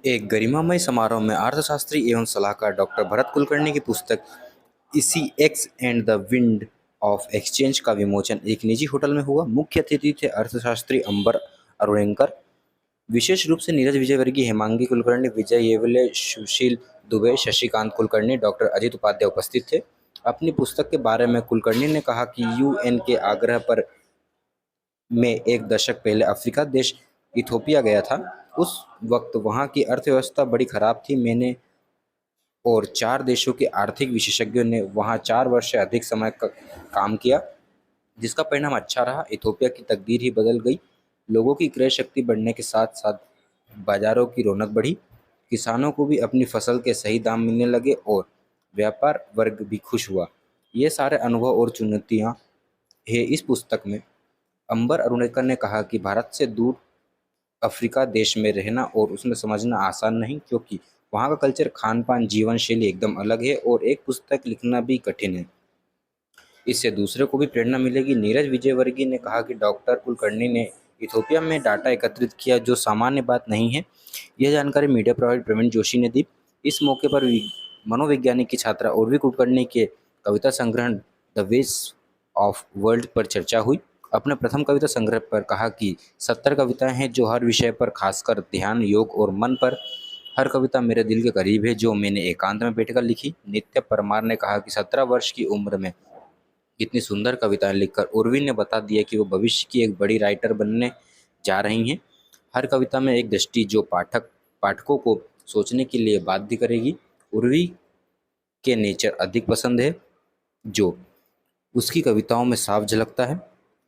एक गरिमामय समारोह में अर्थशास्त्री एवं सलाहकार डॉक्टर भरत कुलकर्णी की पुस्तक इसी x and the wind of exchange का विमोचन एक निजी होटल में हुआ। मुख्य अतिथि थे अर्थशास्त्री अंबर अरुणेकर, विशेष रूप से नीरज विजयवर्गीय, हेमांगी कुलकर्णी, विजय येवले, सुशील दुबे, शशिकांत कुलकर्णी, डॉक्टर अजित उपाध्याय उपस्थित थे। अपनी पुस्तक के बारे में कुलकर्णी ने कहा कि यूएन के आग्रह पर में एक दशक पहले अफ्रीका देश इथोपिया गया था। उस वक्त वहाँ की अर्थव्यवस्था बड़ी खराब थी। मैंने और 4 देशों के आर्थिक विशेषज्ञों ने वहाँ 4 वर्ष से अधिक समय काम किया, जिसका परिणाम अच्छा रहा। इथोपिया की तकदीर ही बदल गई। लोगों की क्रय शक्ति बढ़ने के साथ साथ बाजारों की रौनक बढ़ी, किसानों को भी अपनी फसल के सही दाम मिलने लगे और व्यापार वर्ग भी खुश हुआ। ये सारे अनुभव और चुनौतियाँ हैं इस पुस्तक में। अंबर अरुणेकर ने कहा कि भारत से दूर अफ्रीका देश में रहना और उसमें समझना आसान नहीं, क्योंकि वहाँ का कल्चर, खान पान, जीवन शैली एकदम अलग है और एक पुस्तक लिखना भी कठिन है। इससे दूसरे को भी प्रेरणा मिलेगी। नीरज विजयवर्गीय ने कहा कि डॉक्टर कुलकर्णी ने इथोपिया में डाटा एकत्रित किया, जो सामान्य बात नहीं है। यह जानकारी मीडिया प्रभारी प्रवीण जोशी ने दी। इस मौके पर मनोवैज्ञानिक की छात्रा उर्वी कुलकर्णी के कविता संग्रह द वेज ऑफ वर्ल्ड पर चर्चा हुई। अपने प्रथम कविता संग्रह पर कहा कि 70 कविताएं हैं जो हर विषय पर, खासकर ध्यान, योग और मन पर। हर कविता मेरे दिल के करीब है, जो मैंने एकांत में बैठकर लिखी। नित्य परमार ने कहा कि 17 वर्ष की उम्र में इतनी सुंदर कविताएं लिखकर उर्वी ने बता दिया कि वो भविष्य की एक बड़ी राइटर बनने जा रही हैं। हर कविता में एक दृष्टि जो पाठकों को सोचने के लिए बाध्य करेगी। उर्वी के नेचर अधिक पसंद है, जो उसकी कविताओं में साफ झलकता है।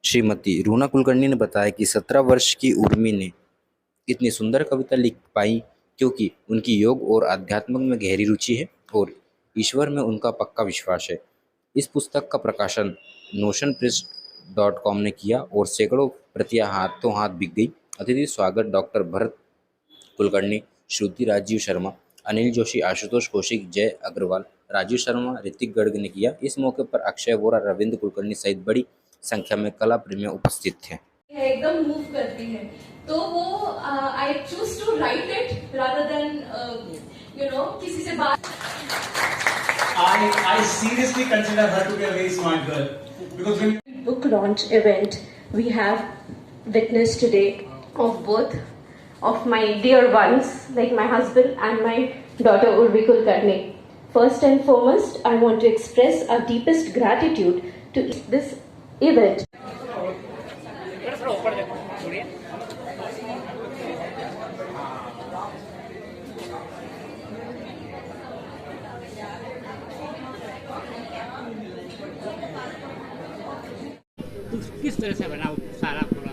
श्रीमती रूना कुलकर्णी ने बताया कि 17 वर्ष की उर्मी ने इतनी सुंदर कविता लिख पाई क्योंकि उनकी योग और आध्यात्म में गहरी रुचि है और ईश्वर में उनका पक्का विश्वास है। इस पुस्तक का प्रकाशन notionpress.com ने किया और सैकड़ों प्रतियां हाथों हाथ बिक गई। अतिथि स्वागत डॉक्टर भरत कुलकर्णी, श्रुति राजीव शर्मा, अनिल जोशी, आशुतोष कौशिक, जय अग्रवाल, राजीव शर्मा, ऋतिक गर्ग ने किया। इस मौके पर अक्षय वोरा, रविंद्र कुलकर्णी सहित बड़ी संख्या में कला प्रेमी उपस्थित थे। एकदम मूव करती है, तो वो I choose to write it rather than किसी से बात। I seriously consider her to be a very smart girl because when book launch event we have witnessed today of both of my dear ones like my husband and my daughter Urvi Kulkarni. First and foremost, I want to express our deepest gratitude to this event. किस तरह से बना सारा पूरा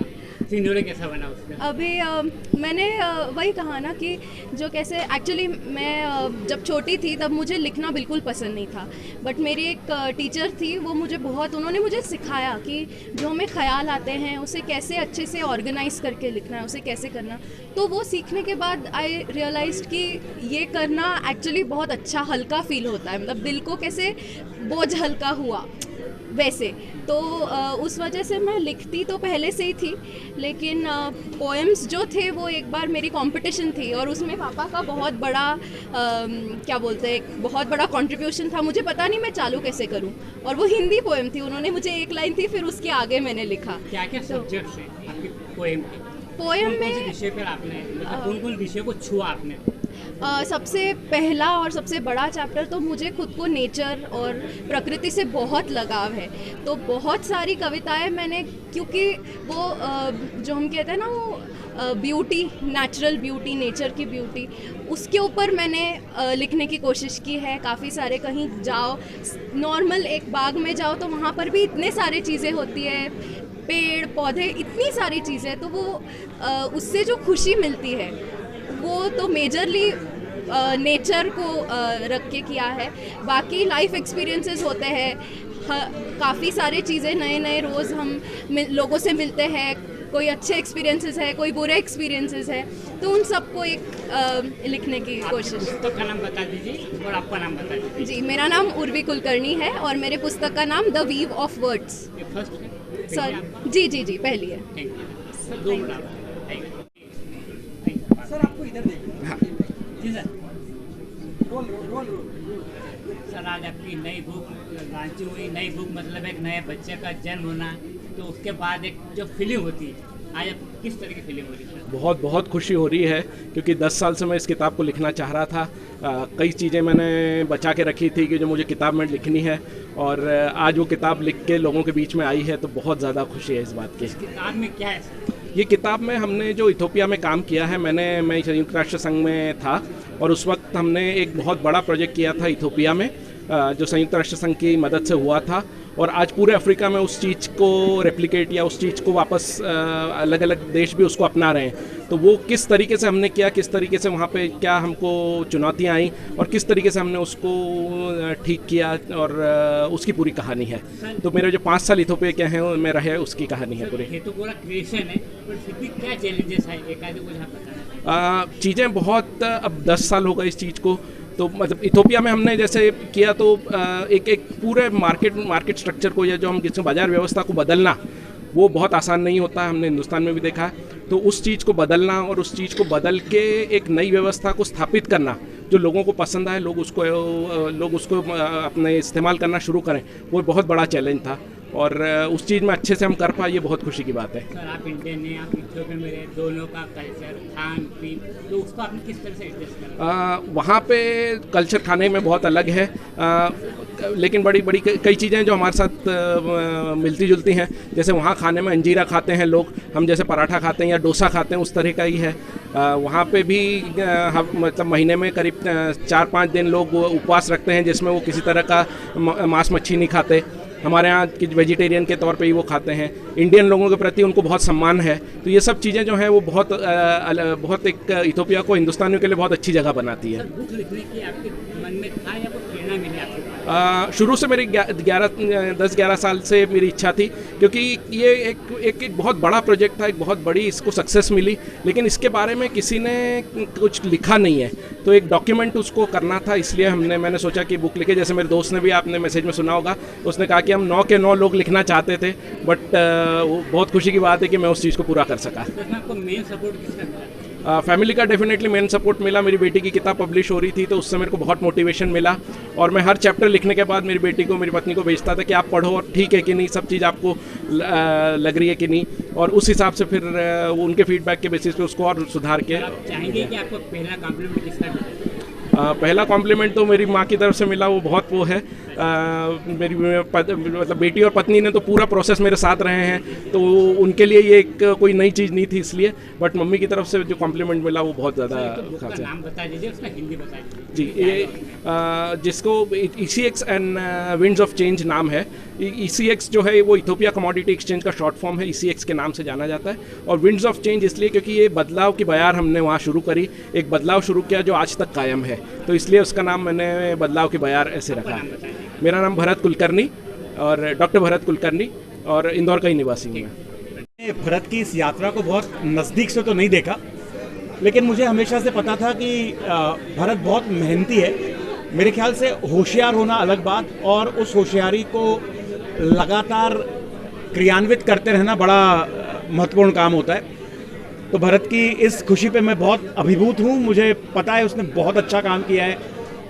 सिंदूरे कैसा बना उसका? अभी मैंने वही कहा ना कि जो कैसे एक्चुअली मैं जब छोटी थी तब मुझे लिखना बिल्कुल पसंद नहीं था, बट मेरी एक टीचर थी, वो उन्होंने मुझे सिखाया कि जो हमें ख्याल आते हैं उसे कैसे अच्छे से ऑर्गेनाइज करके लिखना है, उसे कैसे करना। तो वो सीखने के बाद आई रियलाइज्ड कि ये करना एक्चुअली बहुत अच्छा, हल्का फील होता है, मतलब दिल को कैसे बोझ हल्का हुआ वैसे। तो उस वजह से मैं लिखती तो पहले से ही थी, लेकिन पोएम्स जो थे वो एक बार मेरी कंपटीशन थी और उसमें पापा का बहुत बड़ा क्या बोलते हैं, बहुत बड़ा कंट्रीब्यूशन था। मुझे पता नहीं मैं चालू कैसे करूं, और वो हिंदी पोएम थी, उन्होंने मुझे एक लाइन थी, फिर उसके आगे मैंने लिखा। क्या क्या सब्जेक्ट्स हैं आपकी पोएम में? विषय पर आपने मतलब कौन कौन विषय को छुआ आपने? सबसे पहला और सबसे बड़ा चैप्टर तो मुझे खुद को नेचर और प्रकृति से बहुत लगाव है, तो बहुत सारी कविताएं मैंने, क्योंकि वो जो हम कहते हैं ना, वो ब्यूटी, नेचुरल ब्यूटी, नेचर की ब्यूटी, उसके ऊपर मैंने लिखने की कोशिश की है। काफ़ी सारे, कहीं जाओ, नॉर्मल एक बाग में जाओ तो वहाँ पर भी इतने सारे चीज़ें होती है, पेड़ पौधे, इतनी सारी चीज़ें, तो वो उससे जो खुशी मिलती है वो तो मेजरली नेचर को रख के किया है। बाकी लाइफ एक्सपीरियंसेस होते हैं, काफ़ी सारी चीज़ें, नए नए रोज़ हम लोगों से मिलते हैं, कोई अच्छे एक्सपीरियंसेस है, कोई बुरे एक्सपीरियंसेस है, तो उन सबको एक लिखने की कोशिश। पुस्तक का नाम बता दीजिए और आपका नाम बता दीजिए। जी, मेरा नाम उर्वी कुलकर्णी है और मेरे पुस्तक का नाम the weave of words. First है सर? जी पहली है। Sir, 2 minute. सर आपको इधर देखना। जी सर। सर आज आपकी नई बुक लॉन्च हुई, नई बुक मतलब एक नए बच्चे का जन्म होना, तो उसके बाद एक जो फीलिंग होती है, आज आप किस तरह की फीलिंग हो रही है? बहुत बहुत खुशी हो रही है क्योंकि 10 साल से मैं इस किताब को लिखना चाह रहा था। कई चीज़ें मैंने बचा के रखी थी कि जो मुझे किताब में लिखनी है, और आज वो किताब लिख के लोगों के बीच में आई है, तो बहुत ज़्यादा खुशी है इस बात की। इस किताब में क्या है सर? ये किताब में हमने जो इथोपिया में काम किया है, मैं संयुक्त राष्ट्र संघ में था और उस वक्त हमने एक बहुत बड़ा प्रोजेक्ट किया था इथोपिया में, जो संयुक्त राष्ट्र संघ की मदद से हुआ था, और आज पूरे अफ्रीका में उस चीज़ को रेप्लिकेट या उस चीज़ को वापस अलग अलग देश भी उसको अपना रहे हैं। तो वो किस तरीके से हमने किया, किस तरीके से वहाँ पे क्या हमको चुनौतियाँ आई और किस तरीके से हमने उसको ठीक किया, और उसकी पूरी कहानी है। तो मेरे जो 5 साल इथोपिया के हैं में रहे, उसकी कहानी है पूरी। ये तो पूरा क्रिएशन है, पर फिर भी क्या चैलेंजेस है, एक आधे कुछ आप बताना। चीज़ें बहुत, अब 10 साल हो गए इस चीज़ को, तो मतलब इथोपिया में हमने जैसे किया तो एक पूरे मार्केट स्ट्रक्चर को, या जो हम किसी बाजार व्यवस्था को बदलना, वो बहुत आसान नहीं होता है, हमने हिंदुस्तान में भी देखा है। तो उस चीज़ को बदलना और उस चीज़ को बदल के एक नई व्यवस्था को स्थापित करना जो लोगों को पसंद आए, लोग उसको अपने इस्तेमाल करना शुरू करें, वो बहुत बड़ा चैलेंज था, और उस चीज़ में अच्छे से हम कर पाए, ये बहुत खुशी की बात है। सर आप इंडियन हैं, आप इथियोपिया में रहे, दोनों का कल्चर, खान पीन, तो उसको आपने किस तरह से एडजस्ट करा? वहाँ पे कल्चर खाने में बहुत अलग है, लेकिन बड़ी बड़ी कई चीज़ें जो हमारे साथ मिलती जुलती हैं। जैसे वहाँ खाने में अंजीरा खाते हैं लोग, हम जैसे पराठा खाते हैं या डोसा खाते हैं, उस तरह का ही है। वहाँ पे भी मतलब महीने में करीब 4-5 दिन लोग उपवास रखते हैं, जिसमें वो किसी तरह का मांस मच्छी नहीं खाते। हमारे यहाँ की वेजिटेरियन के तौर पे ही वो खाते हैं। इंडियन लोगों के प्रति उनको बहुत सम्मान है। तो ये सब चीज़ें जो हैं वो बहुत एक इथोपिया को हिंदुस्तानियों के लिए बहुत अच्छी जगह बनाती है। सर बुक लिखने की आपके मन में था या कोई प्रेरणा मिली आपको? शुरू से मेरी 10-11 साल से मेरी इच्छा थी, क्योंकि ये एक बहुत बड़ा प्रोजेक्ट था, एक बहुत बड़ी इसको सक्सेस मिली, लेकिन इसके बारे में किसी ने कुछ लिखा नहीं है, तो एक डॉक्यूमेंट उसको करना था। इसलिए मैंने सोचा कि बुक लिखे। जैसे मेरे दोस्त ने भी, आपने मैसेज में सुना होगा, उसने कहा कि हम 9 के 9 लोग लिखना चाहते थे, बट बहुत खुशी की बात है कि मैं उस चीज़ को पूरा कर सका। तो इसमें आपको मेन सपोर्ट किसका मिला? फैमिली का डेफिनेटली मेन सपोर्ट मिला। मेरी बेटी की किताब पब्लिश हो रही थी, तो उससे मेरे को बहुत मोटिवेशन मिला, और मैं हर चैप्टर लिखने के बाद मेरी बेटी को, मेरी पत्नी को भेजता था कि आप पढ़ो और ठीक है कि नहीं, सब चीज़ आपको लग रही है कि नहीं, और उस हिसाब से फिर वो उनके फीडबैक के बेसिस पे उसको और सुधार के। आप चाहेंगे कि आपको पहला कॉम्प्लीमेंट किसका मिला? पहला कॉम्प्लीमेंट तो मेरी माँ की तरफ से मिला, वो बहुत वो है। मेरी मतलब बेटी और पत्नी ने तो पूरा प्रोसेस मेरे साथ रहे हैं, तो उनके लिए ये एक कोई नई चीज़ नहीं थी इसलिए, बट मम्मी की तरफ से जो कॉम्प्लीमेंट मिला वो बहुत ज़्यादा खास है। नाम बता दीजिए, उसका हिंदी बता दीजिए। जी, ये जिसको ECX and winds of change नाम है। ECX जो है वो इथोपिया कमोडिटी एक्सचेंज का शॉर्ट फॉर्म है, ECX के नाम से जाना जाता है, और विंड्स ऑफ चेंज इसलिए क्योंकि ये बदलाव की बयार हमने वहाँ शुरू करी, एक बदलाव शुरू किया जो आज तक कायम है, तो इसलिए उसका नाम मैंने बदलाव की बयार ऐसे रखा है। मेरा नाम भरत कुलकर्णी, और डॉक्टर भरत कुलकर्णी, और इंदौर का ही निवासी हूँ मैं। भरत की इस यात्रा को बहुत नज़दीक से तो नहीं देखा, लेकिन मुझे हमेशा से पता था कि भरत बहुत मेहनती है। मेरे ख्याल से होशियार होना अलग बात, और उस होशियारी को लगातार क्रियान्वित करते रहना बड़ा महत्वपूर्ण काम होता है। तो भरत की इस खुशी पे मैं बहुत अभिभूत हूँ। मुझे पता है उसने बहुत अच्छा काम किया है,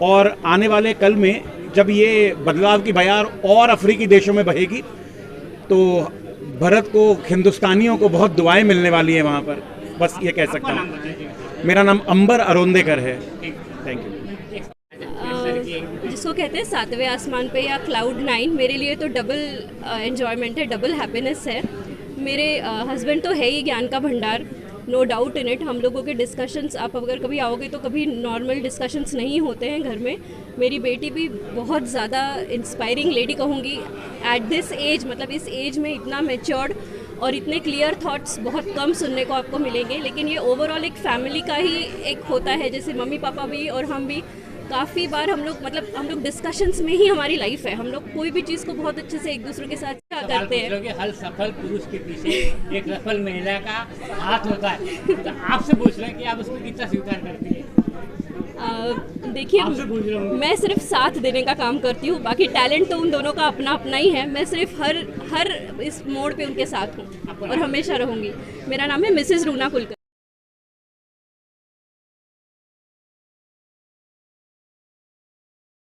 और आने वाले कल में जब ये बदलाव की बयार और अफ्रीकी देशों में बहेगी, तो भरत को, हिंदुस्तानियों को बहुत दुआएं मिलने वाली हैं वहाँ पर। बस ये कह सकता हूँ। मेरा नाम अंबर अरोंदेकर है। Thank you. जिसको कहते हैं 7वें आसमान पे या क्लाउड 9, मेरे लिए तो डबल एन्जॉयमेंट है, डबल हैप्पीनेस है। मेरे हस्बैंड तो है ही ज्ञान का भंडार, नो डाउट इन इट। हम लोगों के डिस्कशंस, आप अगर कभी आओगे तो कभी नॉर्मल डिस्कशंस नहीं होते हैं घर में। मेरी बेटी भी बहुत ज़्यादा इंस्पायरिंग लेडी कहूँगी एट दिस एज, मतलब इस एज में इतना मैच्योर्ड और इतने क्लियर थॉट्स बहुत कम सुनने को आपको मिलेंगे। लेकिन ये ओवरऑल एक फैमिली का ही एक होता है, जैसे मम्मी पापा भी और हम भी काफ़ी बार हम लोग डिस्कशंस में ही हमारी लाइफ है। हम लोग कोई भी चीज़ को बहुत अच्छे से एक दूसरे के साथ करते हैं। हर सफल पुरुष के पीछे एक सफल महिला का हाथ होता है, तो आपसे पूछ रहे हैं कि आप उसको कितना स्वीकार करती हैं? देखिए, मैं सिर्फ साथ देने का काम करती हूँ, बाकी टैलेंट तो उन दोनों का अपना अपना ही है। मैं सिर्फ हर इस मोड़ पे उनके साथ हूँ और हमेशा रहूँगी। मेरा नाम है मिसेस रूना कुलकर्णी।